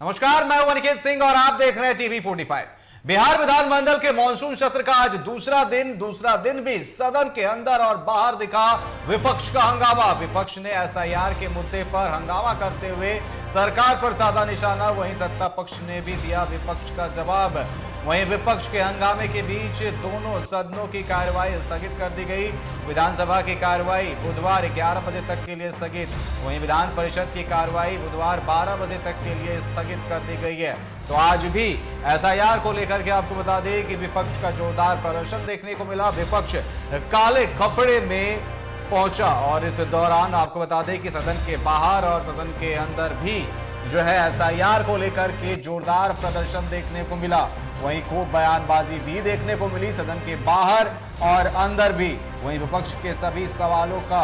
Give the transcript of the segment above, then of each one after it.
नमस्कार, मैं हूं अनिकेत सिंह और आप देख रहे हैं टीवी 45। बिहार विधानमंडल के मॉनसून सत्र का आज दूसरा दिन भी सदन के अंदर और बाहर दिखा विपक्ष का हंगामा। विपक्ष ने एसआईआर के मुद्दे पर हंगामा करते हुए सरकार पर साधा निशाना, वहीं सत्ता पक्ष ने भी दिया विपक्ष का जवाब। वहीं विपक्ष के हंगामे के बीच दोनों सदनों की कार्यवाही स्थगित कर दी गई। विधानसभा की कार्यवाही बुधवार 11 बजे तक के लिए स्थगित, वहीं विधान परिषद की कार्यवाही बुधवार 12 बजे तक के लिए स्थगित कर दी गई है। तो आज भी एसआईआर को लेकर के आपको बता दें कि विपक्ष का जोरदार प्रदर्शन देखने को मिला। विपक्ष काले कपड़े में पहुंचा और इस दौरान आपको बता दें कि सदन के बाहर और सदन के अंदर भी जो है एसआईआर को लेकर के जोरदार प्रदर्शन देखने को मिला। वहीं खूब बयानबाजी भी देखने को मिली सदन के बाहर और अंदर भी। वहीं विपक्ष के सभी सवालों का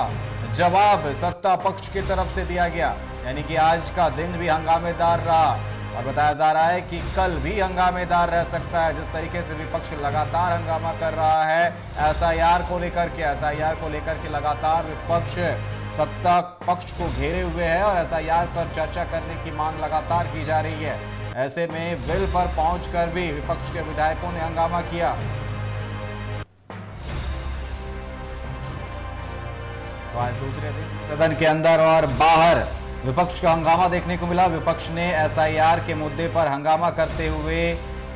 जवाब सत्ता पक्ष की तरफ से दिया गया, यानी कि आज का दिन भी हंगामेदार रहा और बताया जा रहा है कि कल भी हंगामेदार रह सकता है। जिस तरीके से विपक्ष लगातार हंगामा कर रहा है एसआईआर को लेकर के लगातार विपक्ष सत्ता पक्ष को घेरे हुए है और एसआईआर पर चर्चा करने की मांग लगातार की जा रही है। ऐसे में वेल पर पहुंचकर भी विपक्ष के विधायकों ने हंगामा किया। तो आज दूसरे दिन सदन के अंदर और बाहर विपक्ष का हंगामा देखने को मिला। विपक्ष ने एसआईआर के मुद्दे पर हंगामा करते हुए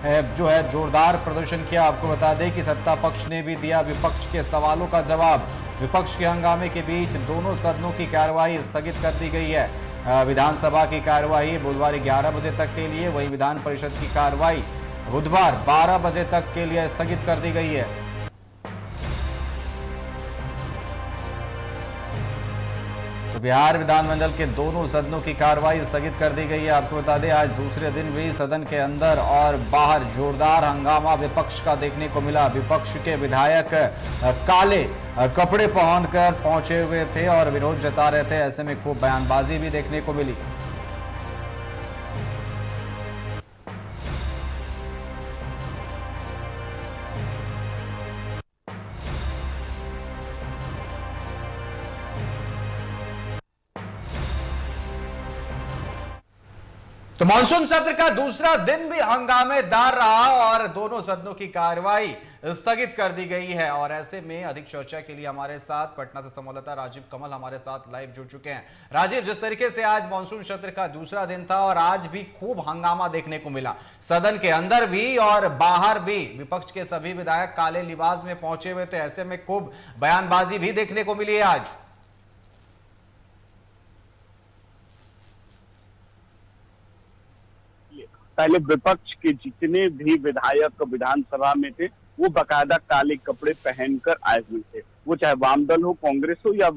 जो है जोरदार प्रदर्शन किया। आपको बता दें कि सत्ता पक्ष ने भी दिया विपक्ष के सवालों का जवाब। विपक्ष के हंगामे के बीच दोनों सदनों की कार्यवाही स्थगित कर दी गई है। विधानसभा की कार्यवाही बुधवार 11 बजे तक के लिए, वहीं विधान परिषद की कार्यवाही बुधवार 12 बजे तक के लिए स्थगित कर दी गई है। तो बिहार विधानमंडल के दोनों सदनों की कार्यवाही स्थगित कर दी गई है। आपको बता दें आज दूसरे दिन भी सदन के अंदर और बाहर जोरदार हंगामा विपक्ष का देखने को मिला। विपक्ष के विधायक काले कपड़े पहनकर पहुंचे हुए थे और विरोध जता रहे थे। ऐसे में खूब बयानबाजी भी देखने को मिली। तो मानसून सत्र का दूसरा दिन भी हंगामेदार रहा और दोनों सदनों की कार्यवाही स्थगित कर दी गई है। और ऐसे में अधिक चर्चा के लिए हमारे साथ पटना से संवाददाता राजीव कमल हमारे साथ लाइव जुड़ चुके हैं। राजीव, जिस तरीके से आज मानसून सत्र का दूसरा दिन था और आज भी खूब हंगामा देखने को मिला, सदन के अंदर भी और बाहर भी विपक्ष के सभी विधायक काले लिबास में पहुंचे हुए थे। ऐसे में खूब बयानबाजी भी देखने को मिली है आज। पहले विपक्ष के जितने भी विधायक विधानसभा में थे वो बकायदा काले कपड़े पहनकर आए हुए थे। वो चाहे वाम दल हो, कांग्रेस हो या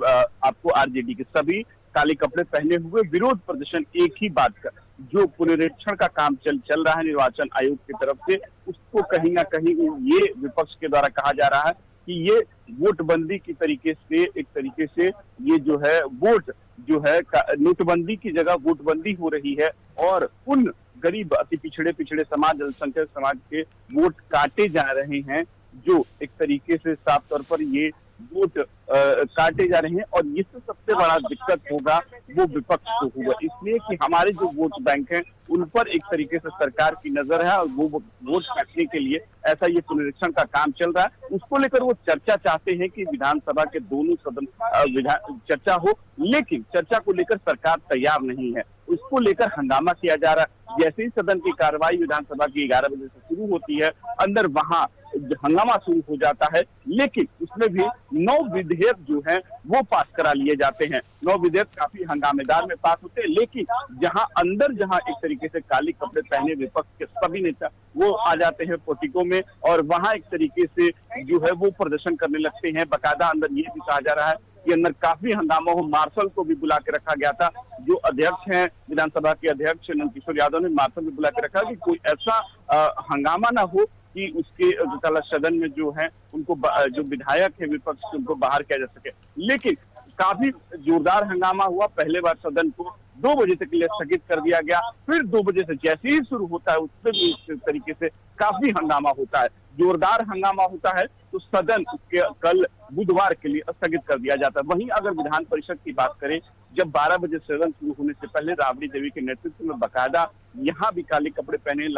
आपको आरजेडी के, सभी काले कपड़े पहने हुए विरोध प्रदर्शन एक ही बात का, जो पुनरीक्षण का काम चल रहा है निर्वाचन आयोग की तरफ से, उसको कहीं ना कहीं ये विपक्ष के द्वारा कहा जा रहा है कि ये वोटबंदी की तरीके से, एक तरीके से ये जो है वोट जो है नोटबंदी की जगह वोटबंदी हो रही है और उन गरीब अति पिछड़े समाज, अल्पसंख्यक समाज के वोट काटे जा रहे हैं, जो एक तरीके से साफ तौर पर ये वोट काटे जा रहे हैं। और इससे सबसे बड़ा दिक्कत होगा वो विपक्ष को होगा, इसलिए कि हमारे जो वोट बैंक हैं उन पर एक तरीके से सरकार की नजर है और वो वोट काटने के लिए ऐसा ये पुनरीक्षण का काम चल रहा है। उसको लेकर वो चर्चा चाहते हैं कि विधानसभा के दोनों सदन चर्चा हो, लेकिन चर्चा को लेकर सरकार तैयार नहीं है। उसको लेकर हंगामा किया जा रहा है। जैसे ही सदन की कार्रवाई विधानसभा की 11 बजे से शुरू होती है, अंदर वहां हंगामा शुरू हो जाता है, लेकिन उसमें भी 9 विधेयक जो हैं वो पास करा लिए जाते हैं। 9 विधेयक काफी हंगामेदार में पास होते हैं, लेकिन जहां एक तरीके से काले कपड़े पहने विपक्ष के सभी नेता वो आ जाते हैं पोर्टिको में और वहां एक तरीके से जो है वो प्रदर्शन करने लगते हैं। बाकायदा अंदर ये भी कहा जा रहा है कि अंदर काफी हंगामा हो, मार्शल को भी बुला के रखा गया था। जो अध्यक्ष हैं विधानसभा के अध्यक्ष नंदकिशोर यादव ने मार्शल भी बुला के रखा कि कोई ऐसा हंगामा ना हो कि उसके सदन में जो है उनको जो विधायक है विपक्ष के उनको बाहर किया जा सके। लेकिन काफी जोरदार हंगामा हुआ। पहले बार सदन को 2 बजे तक के लिए स्थगित कर दिया गया, फिर 2 बजे से जैसे ही शुरू होता है उससे भी इस तरीके से काफी हंगामा होता है, जोरदार हंगामा होता है। तो सदन उसके कल बुधवार के लिए स्थगित कर दिया जाता है। वहीं अगर विधान परिषद की बात करें जब 12 बजे सदन शुरू होने से पहले राबड़ी देवी के नेतृत्व में बकायदा यहाँ भी काले कपड़े पहने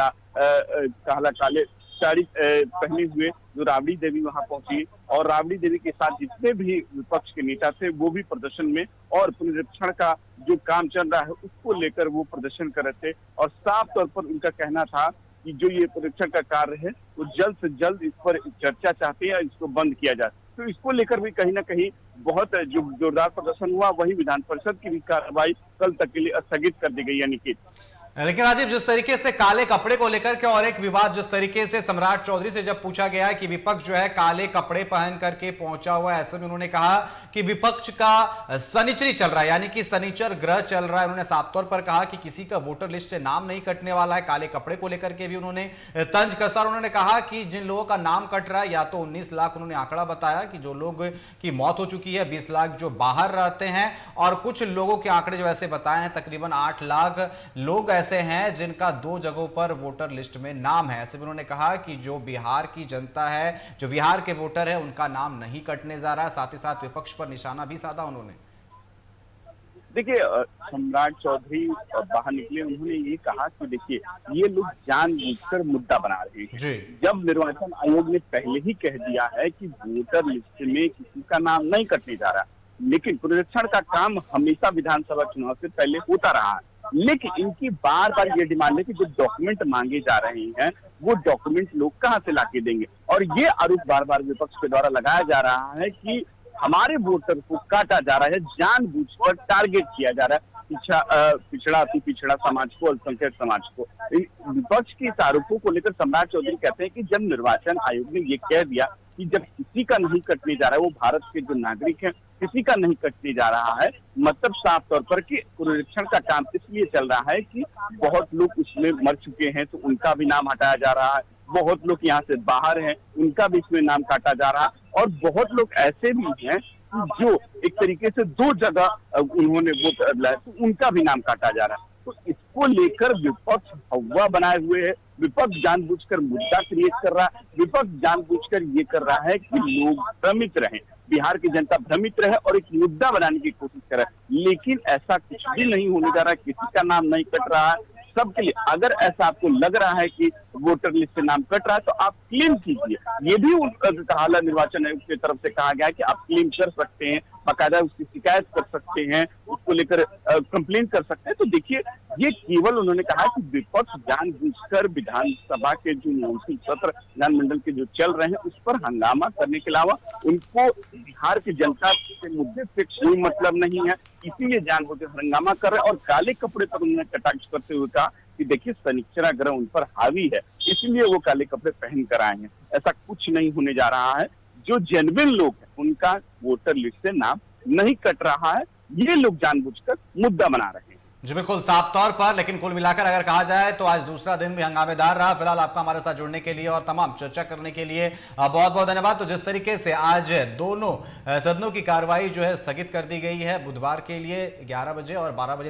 काले साड़ी पहने हुए जो राबड़ी देवी वहां पहुंची और राबड़ी देवी के साथ जितने भी विपक्ष के नेता थे वो भी प्रदर्शन में और पुनरीक्षण का जो काम चल रहा है उसको लेकर वो प्रदर्शन कर रहे थे और साफ तौर पर उनका कहना था कि जो ये पुनरीक्षण का कार्य है वो जल्द से जल्द इस पर चर्चा चाहते हैं, इसको बंद किया जाए। तो इसको लेकर भी कहीं ना कहीं बहुत जो जोरदार प्रदर्शन हुआ। वही विधान परिषद की भी कार्रवाई कल तक के लिए स्थगित कर दी गई है। निखिल, लेकिन राजीव, जिस तरीके से काले कपड़े को लेकर के और एक विवाद जिस तरीके से सम्राट चौधरी से जब पूछा गया कि विपक्ष जो है काले कपड़े पहन करके पहुंचा हुआ है, ऐसे में उन्होंने कहा कि विपक्ष का शनिचरी चल रहा है, यानी कि शनिचर ग्रह चल रहा है। उन्होंने साफ तौर पर कहा कि किसी का वोटर लिस्ट से नाम नहीं कटने वाला है। काले कपड़े को लेकर के भी उन्होंने तंज कसा। उन्होंने कहा कि जिन लोगों का नाम कट रहा है, या तो 19 लाख उन्होंने आंकड़ा बताया कि जो लोग की मौत हो चुकी है, 20 लाख जो बाहर रहते हैं, और कुछ लोगों के आंकड़े जो ऐसे बताए हैं तकरीबन 8 लाख लोग ऐसे हैं जिनका 2 जगहों पर वोटर लिस्ट में नाम है। ऐसे में उन्होंने कहा कि जो बिहार की जनता है, जो बिहार के वोटर है, उनका नाम नहीं कटने जा रहा है। साथ ही साथ विपक्ष पर निशाना भी साधा उन्होंने। देखिए, सम्राट चौधरी बाहर निकले, उन्होंने ये कहा कि देखिए ये लोग जानबूझकर मुद्दा बना रहे हैं। जब निर्वाचन आयोग ने पहले ही कह दिया है कि वोटर लिस्ट में किसी का नाम नहीं कटने जा रहा, लेकिन पुनरीक्षण का काम हमेशा विधानसभा चुनाव से पहले होता रहा है। लेकिन इनकी बार बार ये डिमांड है कि जो डॉक्यूमेंट मांगे जा रहे हैं वो डॉक्यूमेंट लोग कहाँ से लाके देंगे। और ये आरोप बार बार विपक्ष के द्वारा लगाया जा रहा है कि हमारे वोटर को काटा जा रहा है, जानबूझकर टारगेट किया जा रहा है पिछड़ा अति पिछड़ा समाज को, अल्पसंख्यक समाज को। विपक्ष के इस आरोपों को लेकर सम्राट चौधरी कहते हैं कि जब निर्वाचन आयोग ने ये कह दिया कि जब किसी का नहीं कटने जा रहा है, वो भारत के जो नागरिक हैं किसी का नहीं कटने जा रहा है, मतलब साफ तौर पर कि पुनरीक्षण का काम इसलिए चल रहा है कि बहुत लोग उसमें मर चुके हैं तो उनका भी नाम हटाया जा रहा है, बहुत लोग यहाँ से बाहर हैं उनका भी इसमें नाम काटा जा रहा है, और बहुत लोग ऐसे भी हैं जो एक तरीके से 2 जगह उन्होंने वोट डाला तो उनका भी नाम काटा जा रहा है। तो इसको लेकर विपक्ष हवा बनाए हुए है, विपक्ष जानबूझकर मुद्दा क्रिएट कर रहा है, विपक्ष जानबूझकर ये कर रहा है कि लोग भ्रमित रहें, बिहार की जनता भ्रमित रहे और एक मुद्दा बनाने की कोशिश करे। लेकिन ऐसा कुछ भी नहीं होने जा रहा है, किसी का नाम नहीं कट रहा है सबके लिए। अगर ऐसा आपको लग रहा है कि वोटर लिस्ट से नाम कट रहा है तो आप क्लेम कीजिए। ये भी हालांकि निर्वाचन आयोग की तरफ से कहा गया है कि आप क्लेम कर सकते हैं, बाकायदा उसकी शिकायत कर सकते हैं, उसको लेकर कंप्लेन कर सकते हैं। तो देखिए, ये केवल उन्होंने कहा कि विपक्ष जानबूझकर विधानसभा के जो मॉनसून सत्र विधानमंडल के जो चल रहे हैं उस पर हंगामा करने के अलावा उनको बिहार की जनता के मुद्दे से कोई मतलब नहीं है, इसीलिए जानबूझकर हंगामा कर रहे हैं। और काले कपड़े पर उन्होंने कटाक्ष करते हुए कहा कि देखिए शनिचरा ग्रह उन पर हावी है, इसलिए वो काले कपड़े पहन कर आए हैं। ऐसा कुछ नहीं होने जा रहा है। जो जेन्युइन लोग हैं उनका वोटर लिस्ट से नाम नहीं कट रहा है, ये लोग जानबूझकर मुद्दा बना रहे हैं। जी बिल्कुल, साफ तौर पर। लेकिन कुल मिलाकर अगर कहा जाए तो आज दूसरा दिन भी हंगामेदार रहा। फिलहाल आपका हमारे साथ जुड़ने के लिए और तमाम चर्चा करने के लिए बहुत बहुत धन्यवाद। तो जिस तरीके से आज दोनों सदनों की कार्रवाई जो है स्थगित कर दी गई है बुधवार के लिए 11 बजे और 12 बजे